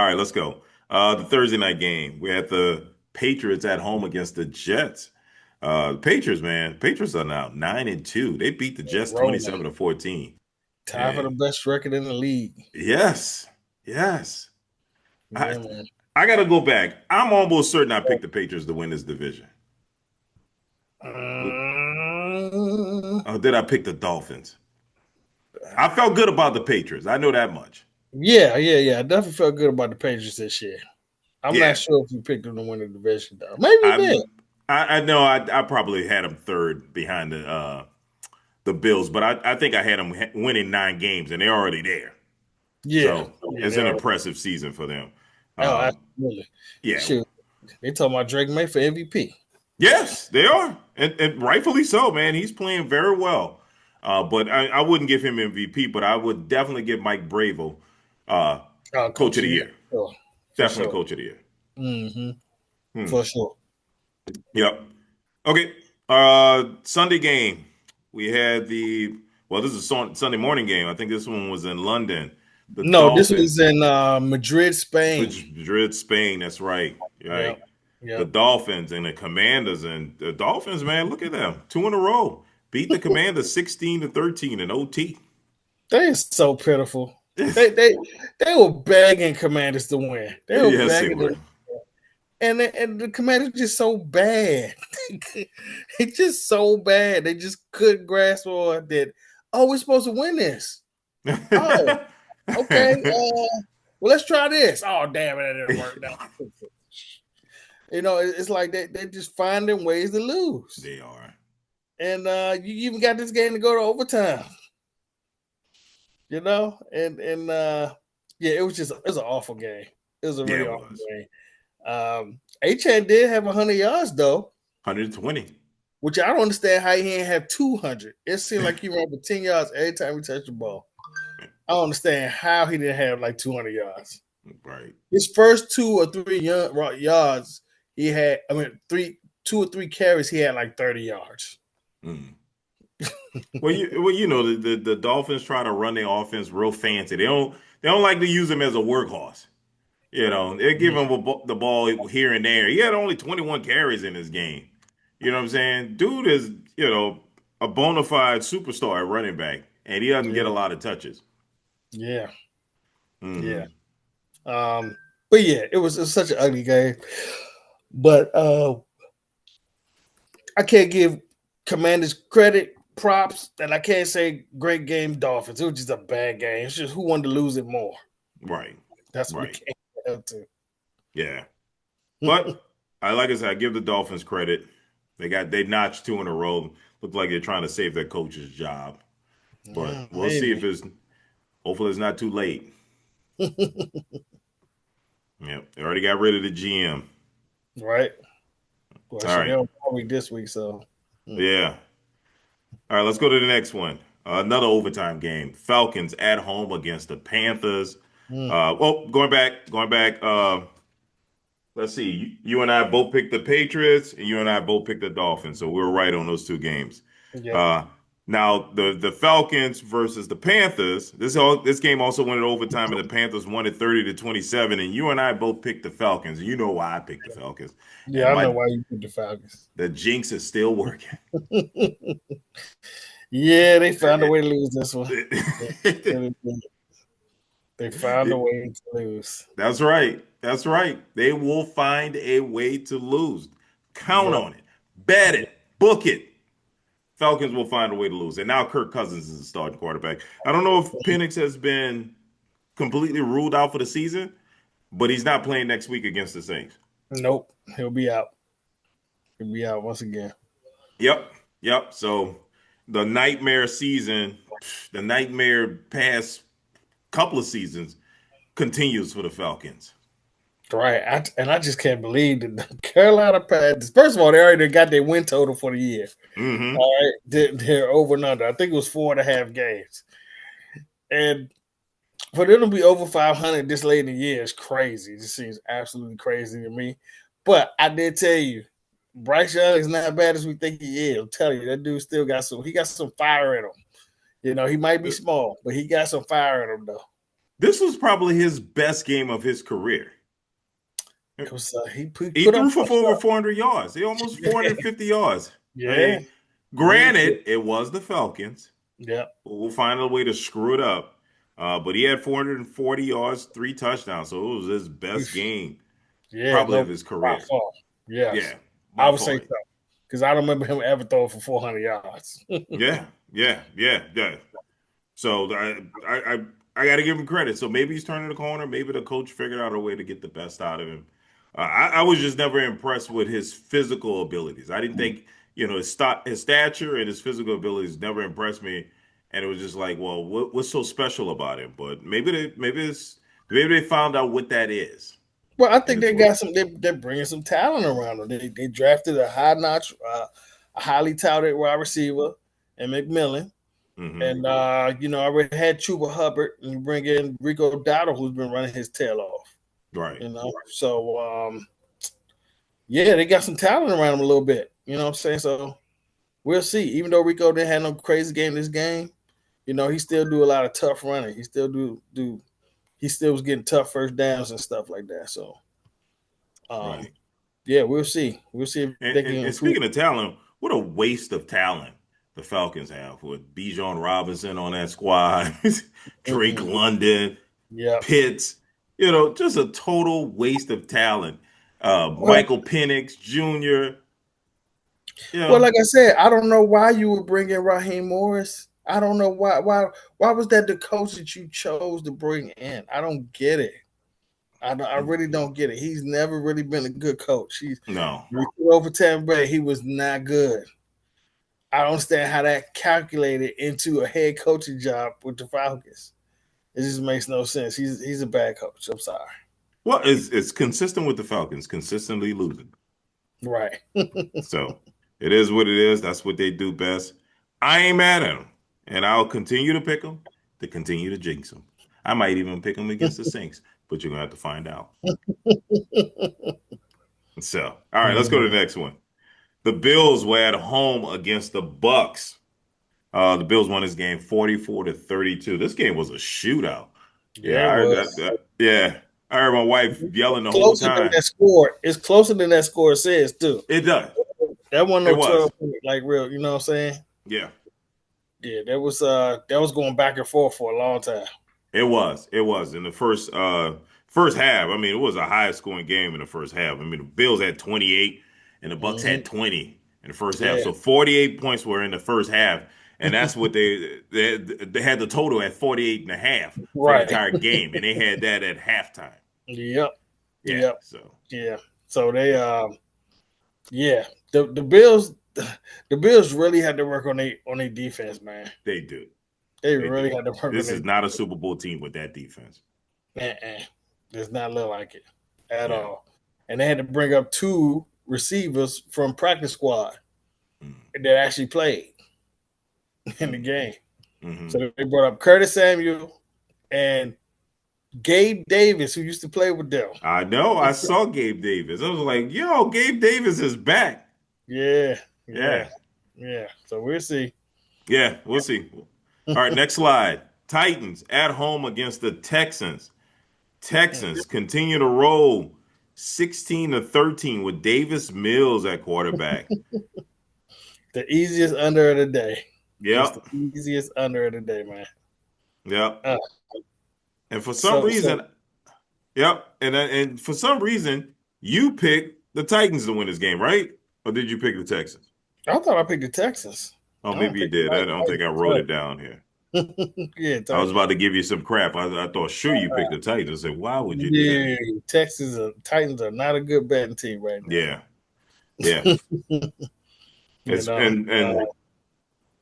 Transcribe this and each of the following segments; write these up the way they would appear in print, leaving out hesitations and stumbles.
All right, let's go. The Thursday night game. We had the Patriots at home against the Jets. The Patriots, man, Patriots are now 9-2. They beat the Jets Rolling. 27-14. Tie for the And best record in the league. yes, yes. I Yeah, man. I gotta go back. I'm almost certain I picked the Patriots to win this division. Mm, Or did I pick the Dolphins? I felt good about the Patriots. I know that much. yeah. I definitely felt good about the Patriots this year. I'm not Yeah. sure if you picked them to win the division, though. Maybe you did. I'm I know I probably had them third behind the Bills, but I think I had them winning 9 games and they're already there. Yeah. So Yeah, it's they an are. impressive season for them. Oh, Um, absolutely. yeah, Shoot. They talking about Drake May for MVP. yes, they are, and rightfully so, man. He's playing very well. But I wouldn't give him MVP, but I would definitely give Mike Bravo uh, Coach Coach of of the the Year. year. For Definitely sure. Coach of the Year. Hmm. Hmm. For sure. Yep. Okay. Sunday game. We had this is a Sunday morning game. I think this one was in London. The No, this was Dolphins, in Madrid, Spain. Madrid, Spain. That's right. Yep. Right. The Yep. Dolphins and the Commanders and the Dolphins, man, look at them. 2 in a row. Beat the Commanders 16-13 in OT. They are so pitiful. They they they were begging Commanders to win. They were Yes, they begging were. them, and the Commanders just so bad. It's just so bad. They just couldn't grasp on that. Oh, we're supposed to win this. Oh, okay. Well, let's try this. Oh, damn it, that didn't work. No. It's like they're just finding ways to lose. They are. And you even got this game to go to overtime. And yeah, it was an awful game. It was a Yeah, really it awful was. game. Achan did have 100 yards though, 120. which I don't understand how he didn't have 200. It seemed like he ran for 10 yards every time he touched the ball. I don't understand how he didn't have like 200 yards. Right. His first 2 or 3 yards, he had. I mean, 2 or 3 carries, he had like 30 yards. Mm. Well, the Dolphins try to run their offense real fancy. They don't like to use him as a workhorse. They give him the ball here and there. He had only 21 carries in this game. You know what I'm saying? Dude is, a bona fide superstar at running back, and he doesn't get a Yeah, lot of touches. yeah, yeah. Hmm. But yeah, it was such an ugly game. But I can't give Commanders credit, props, and I can't say great game Dolphins. It was just a bad game. It's just who wanted to lose it more. Right. That's what it Right. came down to. Yeah. But like I said, I give the Dolphins credit. They notched 2 in a row. Look like they're trying to save their coach's job. But we'll see if Maybe. it's hopefully it's not too late. Yep. They already got rid of the GM. Right. Well, All shit, they right. don't call me this week, so Yeah. All right, let's go to the next one. Another overtime game. Falcons at home against the Panthers. mm. Well, going back. Let's see. You and I both picked the Patriots, and you and I both picked the Dolphins. So we were right on those 2 games. Yep. Uh, Now the Falcons versus the Panthers. This game also went in overtime, and the Panthers won it 30-27. And you and I both picked the Falcons. And you know why I picked the Falcons. Yeah, And I know my why you picked the Falcons. the jinx is still working. Yeah, they found a way to lose this one. They really did. They found a way to lose. That's right. That's right. They will find a way to lose. Count Yep. on it. Bet it. Book it. Falcons will find a way to lose. And now Kirk Cousins is the starting quarterback. I don't know if Penix has been completely ruled out for the season, but he's not playing next week against the Saints. Nope. He'll be out. He'll be out once again. Yep. Yep. So the nightmare season, the nightmare past couple of seasons continues for the Falcons. Right. I just can't believe that the Carolina Panthers. First of all, they already got their win total for the year. Hmm. All right. They're over and under. I think it was 4.5 games. And for them to be over 500 this late in the year is crazy. It just seems absolutely crazy to me. But I did tell you, Bryce Young is not as bad as we think he is. I'm telling you, that dude still got some fire in him. He might be small, but he got some fire in him though. This was probably his best game of his career. Because he He put threw up for points. over 400 yards. He almost 450 yards. I Yeah, mean, yeah, yeah, granted, it was the Falcons. yeah. We'll find a way to screw it up. But he had 440 yards, 3 touchdowns. So it was his best game, Yeah, probably of no, his by career. far. Yes, Yeah, I by would say far. so. Because I don't remember him ever throwing for 400 yards. Yeah, yeah, yeah, yeah. So I got to give him credit. So maybe he's turning the corner. Maybe the coach figured out a way to get the best out of him. I was just never impressed with his physical abilities. I didn't think his stature and his physical abilities never impressed me. And it was just like, well, what's so special about him? But maybe they found out what that is, Well, I and think it's they got working. some. They're bringing some talent around them. They drafted a high notch, a highly touted wide receiver, and McMillan. Hmm. And I already had Chuba Hubbard, and you bring in Rico Dowdle, who's been running his tail off. Right, So yeah, they got some talent around them a little bit. You know what I'm saying? So we'll see. Even though Rico didn't have no crazy game this game, he still do a lot of tough running. He still do. He still was getting tough first downs and stuff like that. So um, right. yeah, we'll see. We'll see if And, they and, can and improve. speaking of talent, what a waste of talent the Falcons have with Bijan Robinson on that squad, Drake Mm-mm. London, Yeah. Pitts. Just a total waste of talent. Well, Michael Penix Jr. You well, know, like I said, I don't know why you would bring in Raheem Morris. I don't know why was that the coach that you chose to bring in? I don't get it. I really don't get it. He's never really been a good coach. He's no. over Tampa Bay. He was not good. I don't understand how that calculated into a head coaching job with the Falcons. It just makes no sense. He's a bad coach. I'm sorry. Well, it's consistent with the Falcons, consistently losing. Right. So it is what it is. That's what they do best. I ain't mad at them, and I'll continue to pick them to continue to jinx them. I might even pick them against the Saints, but you're gonna have to find out. So, all right, let's go to the next one. The Bills were at home against the Bucks. The Bills won this game 44-32. This game was a shootout. Yeah, Yeah, it was yeah. I heard my wife yelling the whole closer than time. that score. It's closer than that score says too. It does. That wasn't It no was. 12 like real. You know what I'm saying? Yeah. Yeah, that was going back and forth for a long time. It was. It was in the first half. I mean, it was a high scoring game in the first half. I mean, the Bills had 28 and the Bucks Hmm. had 20 in the first half. Yeah, So 48 points were in the first half, and that's what they had the total at 48 and a half for the right. entire game, and they had that at halftime. Yep, Yeah. yep, So yeah. So they, yeah, yeah, the Bills, the Bills really had to work on their defense, man. they do. They They really do. had to work on This their is not a defense. Super Bowl team with that defense. Uh-uh. Does not look like it at Yeah. all. And they had to bring up two receivers from practice squad Mm, that actually played in the mm, game. hmm. So they brought up Curtis Samuel and Gabe Davis, who used to play with them. I know. I saw Gabe Davis. I was like, yo, Gabe Davis is back. Yeah, yeah, Yeah. yeah. So we'll see. Yeah, we'll see. All right, next slide. Titans at home against the Texans. Texans continue to roll 16-13 with Davis Mills at quarterback. The easiest under of the day. Just Yep. the easiest under of the day, man. Yep. Uh, And for some so reason, yep. And for some reason, you picked the Titans to win this game, right? Or did you pick the Texans? I thought I picked the Texans. Oh, I don't maybe you pick did. I don't think I wrote the it down here. Titans. Yeah, I was about to give you some crap. I thought sure you picked the Titans. I said, why would you do that? yeah. Texas Titans are not a good betting team right Yeah. Yeah. now. you It's know, and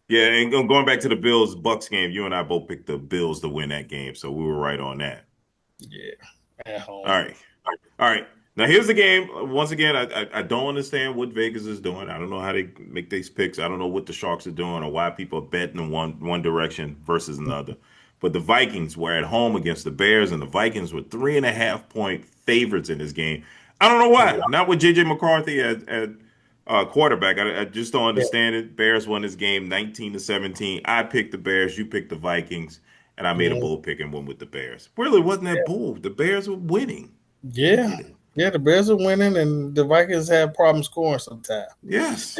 yeah, and going back to the Bills Bucks game, you and I both picked the Bills to win that game, so we were right on that. yeah, at All home. right, all right. Now here's the game. Once again, I don't understand what Vegas is doing. I don't know how they make these picks. I don't know what the Sharks are doing or why people are betting in one direction versus another. But the Vikings were at home against the Bears, and the Vikings were 3.5 point favorites in this game. I don't know why. Not with JJ McCarthy at quarterback. I just don't Yeah, understand it. Bears won this game 19-17. I picked the Bears. You picked the Vikings, and I made a Mm, bold pick and went with the Bears. Really wasn't that bold. The Bears were winning. I yeah, get it. yeah. The Bears are winning, and the Vikings have problems scoring sometimes, Yes,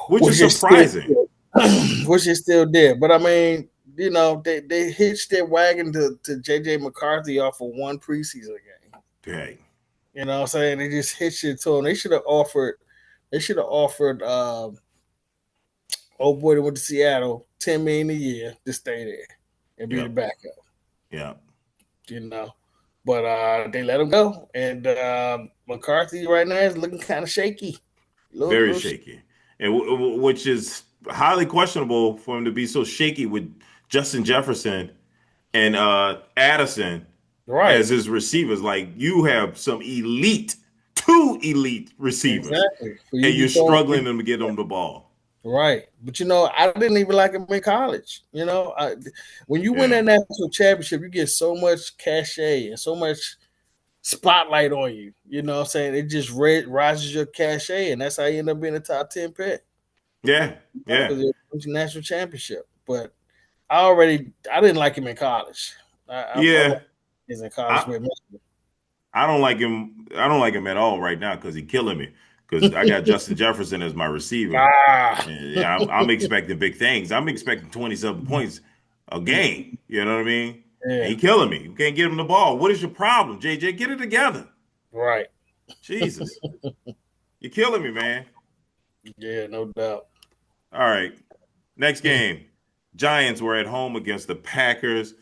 which is which is still, surprising. which is still there. But I mean, they hitched their wagon to JJ McCarthy off of one preseason game. Hey, You know what I'm saying? They just hitched it to him. They should have offered old boy that went to Seattle $10 million a year to stay there and be the yep, backup. yep. You know, but they let him go, and McCarthy right now is looking kind of shaky. Very Little shaky, and which is highly questionable for him to be so shaky with Justin Jefferson and Addison right, as his receivers. Like you have some two elite receivers, exactly. For you and to be you're throwing struggling to get them the ball. right, but I didn't even like him in college. When you win Yeah, that national championship, you get so much cachet and so much spotlight on you. You know what I'm saying? It just rises your cachet, and that's how you end up being a top 10 pick yeah, yeah, because it's a national championship. But I didn't like him in college. I like yeah. him in college I with I don't like him. I don't like him at all right now because he's killing me. Because I got Justin Jefferson as my receiver, ah, and I'm expecting big things. I'm expecting 27 points a game. You know what I mean? And yeah, he killing me. You can't get him the ball. What is your problem, JJ? Get it together. right, Jesus, you're killing me, man. yeah, no doubt. All right, next game. Giants were at home against the Packers.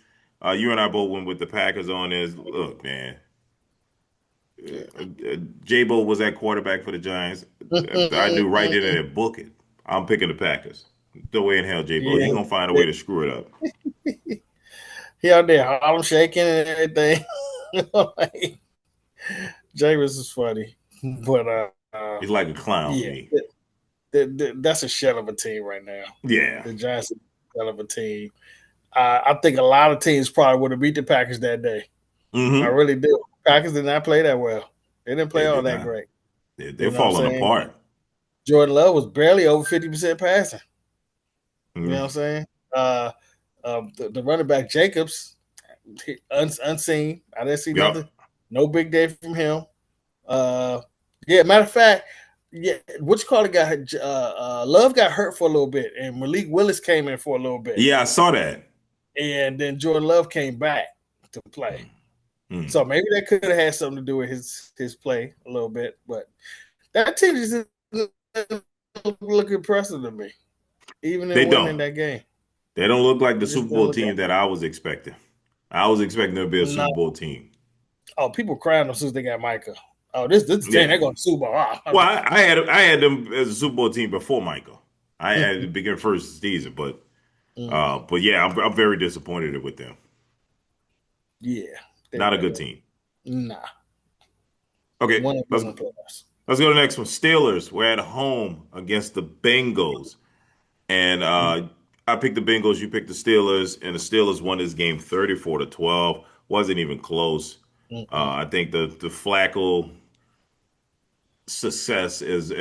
You and I both went with the Packers on this. Look, man. J-Bo was that quarterback for the Giants. I knew right then and there, book it. I'm picking the Packers. No way in hell, J-Bo. He Yeah, gonna find a way to screw it up. he out there Harlem shaking and everything. Like, Jameis is funny, but He's like a clown to yeah, me. that's a shell of a team right now. Yeah. The Giants are a shell of a team. I think a lot of teams probably would have beat the Packers that day. I Mm-hmm. really do. Packers did not play that well. They didn't They play all did that not. great. They're You know what I'm falling saying? apart. Jordan Love was barely over 50% passing. You know what I'm Mm-hmm. saying? The running back Jacobs, unseen. I didn't see nothing. Yep. No big day from him. Uh, yeah, matter of fact, yeah, which call it Love got hurt for a little bit, and Malik Willis came in for a little bit, Yeah, I saw that. and then Jordan Love came back to play. Mm-hmm. So maybe that could have had something to do with his play a little bit, but that team just look impressive to me, even They in winning don't. that game. They don't look like the It just Super didn't Bowl look team that I was expecting. I was expecting them to be a no. Super Bowl team. Oh, people crying as soon as they got Micah. Oh, this team Yeah. they're going to Super Bowl. Well, I had them as a Super Bowl team before Michael. I had the beginning first season, but yeah, I'm very disappointed with them. Yeah, Not a good team. nah. Okay, One of let's them playoffs. let's go to the next one. Steelers were at home against the Bengals, and I picked the Bengals. You picked the Steelers, and the Steelers won this game 34-12. Wasn't even close. Mm-mm. I think the Flacco success is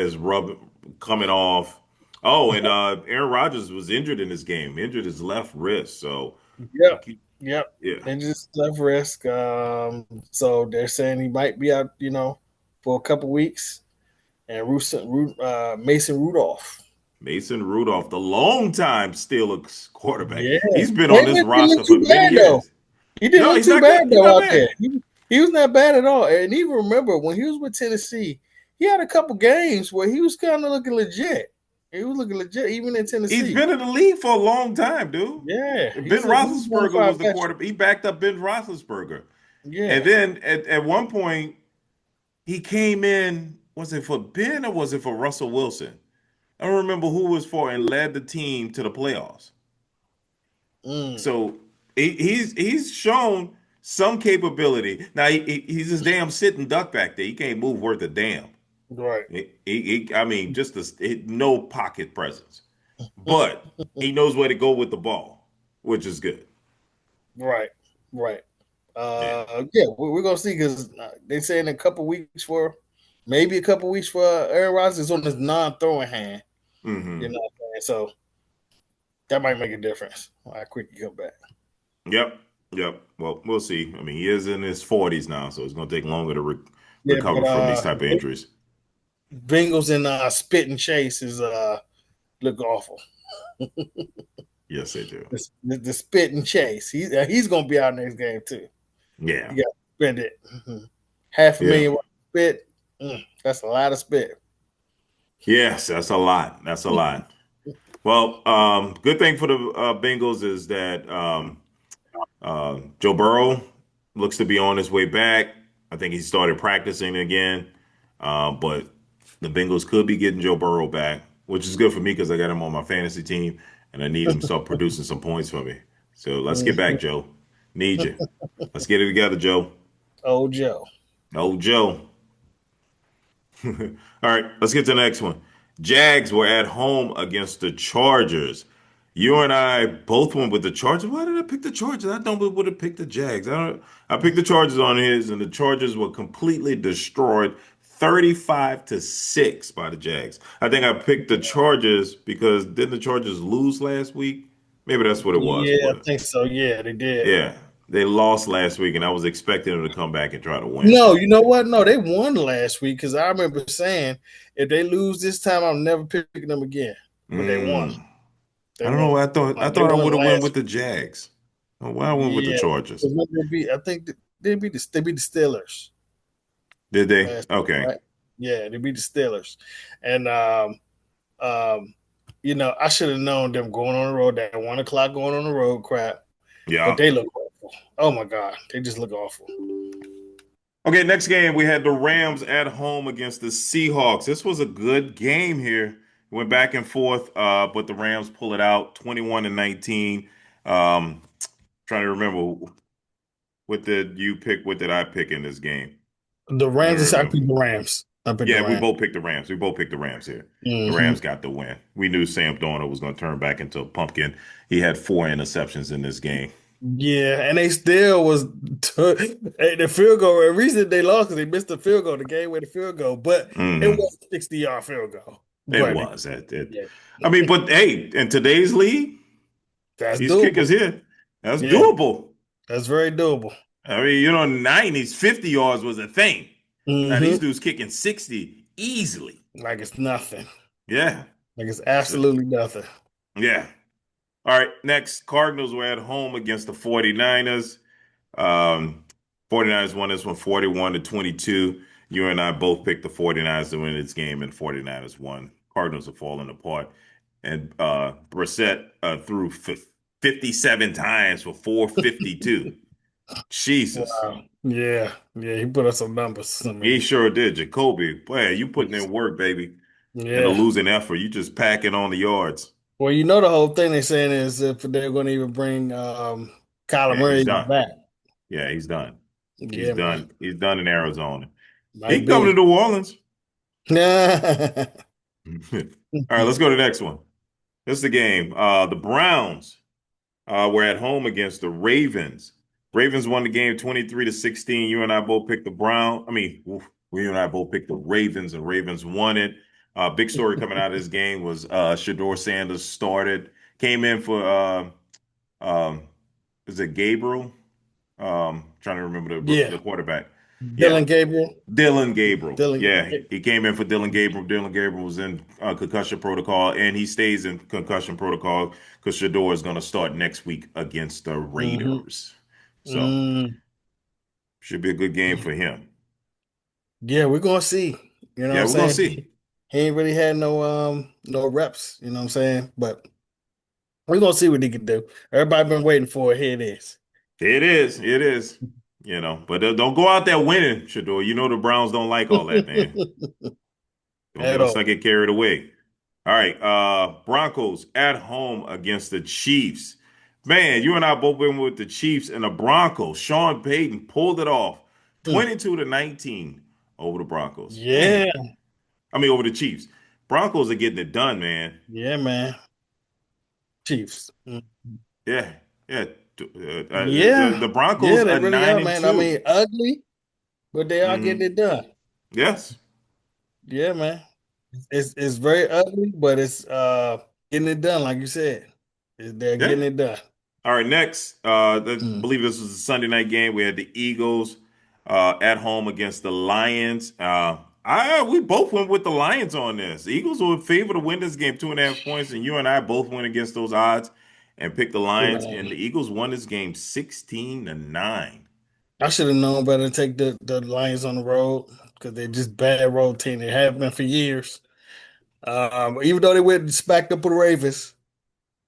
coming off. Oh, and Aaron Rodgers was injured in this game. Injured his left wrist, so Yep, yep. yeah. And just left risk. So they're saying he might be out, for a couple weeks. And Mason Rudolph. Mason Rudolph, the longtime Steelers quarterback. Yeah, He's been on this Heyman didn't roster look for too many bad though. years. He didn't No, look he's too not bad good. He's though not out there. bad. He was not bad at all. And even remember when he was with Tennessee, he had a couple games where he was kind of looking legit. He was looking legit even in He's Tennessee. been in the league for a long time, dude. Yeah, Ben he's a bona Roethlisberger fide was the veteran. quarterback. He backed up Ben Roethlisberger. And Yeah. then at one point, he came in, was it for Ben or was it for Russell Wilson? I don't remember who it was for and led the team to the playoffs. Mm, So he's shown some capability. Now he's this damn sitting duck back there. He can't move worth a damn. right. I mean, just no pocket presence. But he knows where to go with the ball, which is good. Right. Right. Yeah. Yeah, we're gonna see because they say in a couple weeks for maybe a couple weeks for Aaron Rodgers is on his non-throwing hand. You Hmm. know what I'm saying? So that might make a difference. How quick you come back. Yep. Yep. Well, we'll see. I mean, he is in his 40s now, so it's going to take longer to Yeah, recover but from these type of injuries. Bengals and Spit and Chase is look awful. Yes, they do. The Spit and Chase. He's gonna be out next game too. Yeah. You got to spend it. Half a Yeah. million spit. That's a lot of spit. Yes, that's a lot. That's a lot. Well, good thing for the Bengals is that Joe Burrow looks to be on his way back. I think he started practicing again. But the Bengals could be getting Joe Burrow back, which is good for me because I got him on my fantasy team and I need him to start producing some points for me. So let's get back, Joe. Need you. Let's get it together, Joe. Old Joe. Oh, Joe. All right, let's get to the next one. Jags were at home against the Chargers. You and I both went with the Chargers. Why did I pick the Chargers? I don't would have picked the Jags. I picked the Chargers on his, and the Chargers were completely destroyed, 35-6 by the Jags. I think I picked the Chargers because didn't the Chargers lose last week? Maybe that's what it was. Yeah, I But think so. Yeah, they did. yeah, they lost last week, and I was expecting them to come back and try to win. No, you know what? No, they won last week because I remember saying if they lose this time, I'm never picking them again. But they won. Mm. They I don't know won. why I They thought I won would have went last with the week. Jags. Oh, why I went with the Yeah, Chargers? because they beat. I think they beat the Steelers Did they? last week, Okay. right? Yeah, they beat the Steelers, and um, I should have known them going on the road. That 1 o'clock going on the road crap. But Yeah. they look awful. Oh my god, they just look awful. Okay, next game we had the Rams at home against the Seahawks. This was a good game here. Went back and forth, but the Rams pull it out 21-19. Um, trying to remember what did you pick, what did I pick in this game? The I don't Rams. I remember. picked the Rams. I picked the Yeah, we Rams. both picked the Rams. We both picked the Rams here. The Hmm. Rams got the win. We knew Sam Darnold was going to turn back into a pumpkin. He had 4 interceptions in this game. Yeah, and they still was the field goal. The reason they lost because they missed the field goal, the game with the field goal, but it Hmm. was a 60-yard field goal. It But was. yeah, I mean, but hey, in today's league, that's these kickers doable. here, that's Yeah, doable. that's very doable. I mean, 90s, 50 yards was a thing. Now these Hmm. dudes kicking 60 easily. Like it's nothing. Yeah. Like it's So, absolutely nothing. yeah. All right. Next, Cardinals were at home against the 49ers. Um, 49ers won this one 41-22. You and I both picked the 49ers to win this game, and 49ers won. Cardinals are falling apart. And Brissett threw 57 times for 452. Jesus. Wow. Yeah, yeah, he put up some numbers. I He mean, sure did. Jacoby, boy, you putting in work, baby. In a yeah. losing effort. You just packing on the yards. Well, the whole thing they're saying is if they're going to even bring Kyler Yeah, he's Murray done. back. Yeah, he's done. He's Yeah, man. done. He's done in Arizona. He Might can come to be. New Orleans. Yeah. All right, let's go to the next one. This is the game. The Browns were at home against the Ravens. Ravens won the game 23-16. You and I both picked the Brown. I mean, we and I both picked the Ravens, and Ravens won it. Big story coming out of this game was Shador Sanders started, came in for um, is it Gabriel? Trying to remember the quarterback. Yeah, Dylan Gabriel. Dylan Gabriel. Dylan. Yeah, he came in for Dylan Gabriel. Dylan Gabriel was in concussion protocol, and he stays in concussion protocol because Shador is going to start next week against the Hmm. Raiders. So Mm. should be a good game for him. Yeah, we're gonna see. You know what Yeah, I'm we're gonna saying? see. He ain't really had no reps, you know what I'm saying? But we're gonna see what he can do. Everybody been waiting for it. Here it is. It is. It is. But don't go out there winning, Shador. You know the Browns don't like all that, man. At Let's not all. get carried away. All right, Broncos at home against the Chiefs. Man, you and I both been with the Chiefs and the Broncos. Sean Payton pulled it off, Mm. 22-19 over the Broncos. Yeah, Man, I mean over the Chiefs. Broncos are getting it done, man. yeah, man. Chiefs. Yeah, yeah. Yeah, The Broncos yeah, they are really nine are, and man. I two. mean, ugly, but they are getting Mm-hmm. it done. Yes. Yeah, man. It's very ugly, but it's getting it done, like you said. They're Yeah. getting it done. All right, next, I Mm. believe this was a Sunday night game. We had the Eagles at home against the Lions. We both went with the Lions on this. The Eagles were favored to win this game, 2.5 points, and you and I both went against those odds and picked the Lions. And the Man, Eagles won this game 16-9. I should have known better to take the Lions on the road because they're just bad road team. They have been for years. Even though they went backed up with the Ravens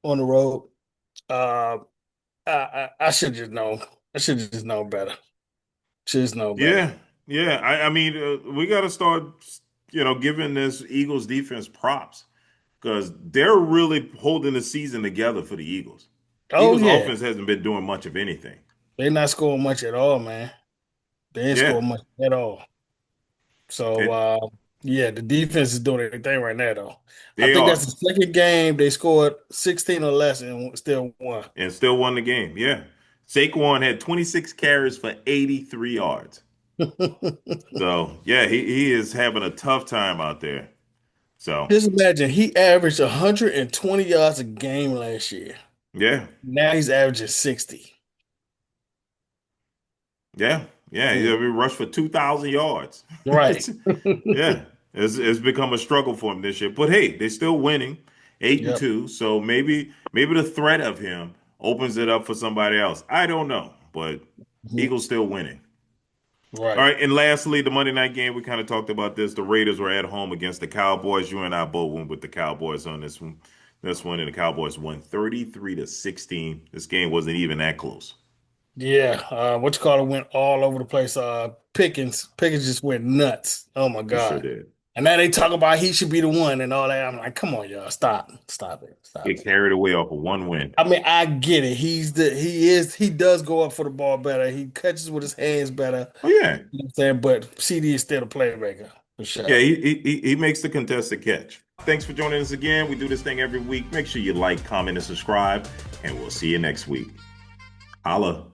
on the road, uh, I should just know. I should just know better. Should just know better. Yeah, yeah. I mean, we got to start, giving this Eagles defense props because they're really holding the season together for the Eagles. Oh Eagles yeah, offense hasn't been doing much of anything. they're not scoring much at all, man. They ain't Yeah, scoring much at all. So it, yeah, the defense is doing everything right now, though. I they think that's are, the second game they scored 16 or less and still won. and still won the game. Yeah, Saquon had 26 carries for 83 yards. So yeah, he is having a tough time out there. So Just imagine he averaged 120 yards a game last year. yeah, Now he's averaging 60. yeah. Mm. We rushed for 2,000 yards. Right. Yeah, it's become a struggle for him this year. But hey, they're still winning, eight and Yep. two. So maybe the threat of him opens it up for somebody else. I don't know, but Mhm. Eagles still winning. All Right. right, and lastly, the Monday night game. We kind of talked about this. The Raiders were at home against the Cowboys. You and I both went with the Cowboys on this one. This one, and the Cowboys won 33-16. This game wasn't even that close. Yeah. What you call it went all over the place. Pickens just went nuts. Oh my He sure God. did. And now they talk about he should be the one and all that. I'm like, come on, y'all, stop, stop it, stop Get it. carried away off of one win. I mean, I get it. He does go up for the ball better. He catches with his hands better. Oh yeah, You know what I'm saying? But CD is still a playmaker for yeah. sure. He makes the contested catch. Thanks for joining us again. We do this thing every week. Make sure you like, comment, and subscribe, and we'll see you next week. Holla.